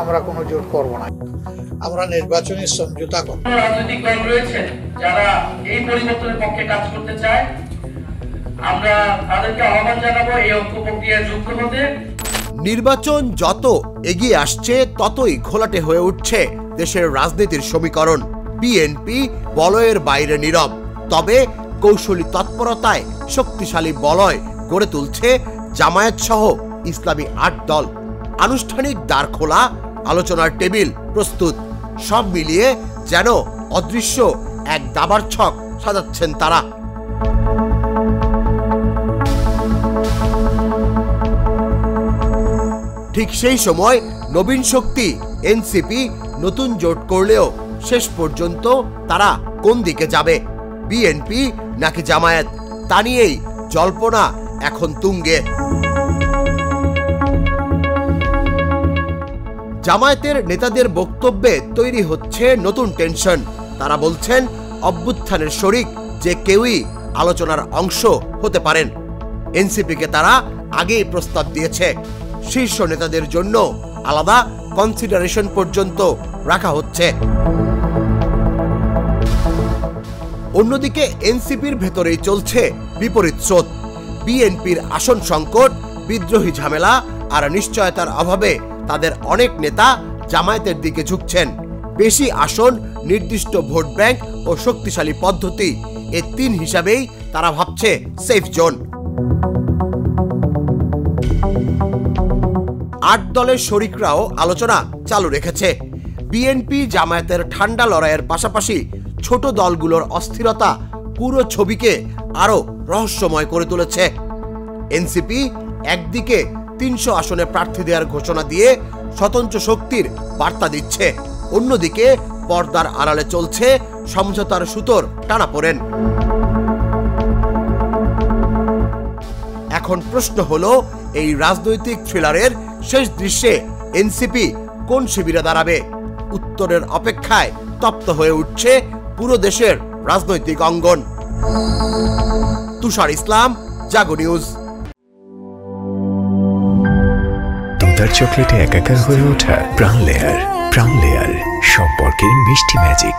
আমরা কোনো জোট করব না। আমরা নির্বাচনী সমঝোতা করব। রাজনৈতিক দল রয়েছেন যারা এই পরিবর্তনের পক্ষে কাজ করতে চায়, আমরা তাদেরকে আহ্বান জানাবো এই ঐক্য প্রক্রিয়ায় যুক্ত হতে। নির্বাচন যত এগিয়ে আসছে ততই ঘোলাটে হয়ে উঠছে দেশের রাজনীতির সমীকরণ। বিএনপি বলয়ের বাইরে নীরব, তবে কৌশলী তৎপরতায় শক্তিশালী বলয় গড়ে তুলছে জামায়াত সহ ইসলামী ৮ দল। আনুষ্ঠানিক দ্বার খোলা, আলোচনার টেবিল প্রস্তুত, সব মিলিয়ে যেন অদৃশ্য এক দাবার ছক সাজাচ্ছেন তারা। ঠিক সেই সময় নবীন শক্তি এনসিপি নতুন জোট করলেও শেষ পর্যন্ত তারা কোন দিকে যাবে, বিএনপি নাকি জামায়াত, তা নিয়েই জল্পনা এখন তুঙ্গে। জামায়াতের নেতাদের বক্তব্যে তৈরি হচ্ছে নতুন টেনশন। তারা বলছেন অভ্যুত্থানের শরিক যে কেউই আলোচনার অংশ হতে পারেন। এনসিপিকে তারা আগেই প্রস্তাব দিয়েছে, শীর্ষ নেতাদের জন্য আলাদা কনসিডারেশন পর্যন্ত রাখা হচ্ছে। অন্যদিকে এনসিপির ভেতরেই চলছে বিপরীত স্রোত। বিএনপির আসন সংকট, বিদ্রোহী ঝামেলা আর নিশ্চয়তার অভাবে তাদের অনেক নেতা জামায়াতের দিকে ঝুঁকছেন। বেশি আসন, নির্দিষ্ট ভোট ব্যাংক ও শক্তিশালী পদ্ধতি, এই ৩ হিসাবেই তারা ভাবছে সেফ জোন। ৮ দলের শরিকরাও আলোচনা চালু রেখেছে। বিএনপি জামায়াতের ঠান্ডা লড়াইয়ের পাশাপাশি ছোট দলগুলোর অস্থিরতা পুরো ছবিকে আরো রহস্যময় করে তুলেছে। এনসিপি একদিকে ৩০০ আসনে প্রার্থী দেওয়ার ঘোষণা দিয়ে স্বতন্ত্র শক্তির বার্তা দিচ্ছে, অন্যদিকে পর্দার আড়ালে চলছে সমঝোতার সুতোর টানাপোড়েন। এখন প্রশ্ন হলো, এই রাজনৈতিক থ্রিলারের শেষ দৃশ্যে এনসিপি কোন শিবিরে দাঁড়াবে? উত্তরের অপেক্ষায় তপ্ত হয়ে উঠছে পুরো দেশের রাজনৈতিক অঙ্গন। তুষার ইসলাম, জাগো নিউজ। দুধার চকলেটে একাকার হয়ে ওঠা প্রাণ লেয়ার, সম্পর্কের মিষ্টি ম্যাজিক।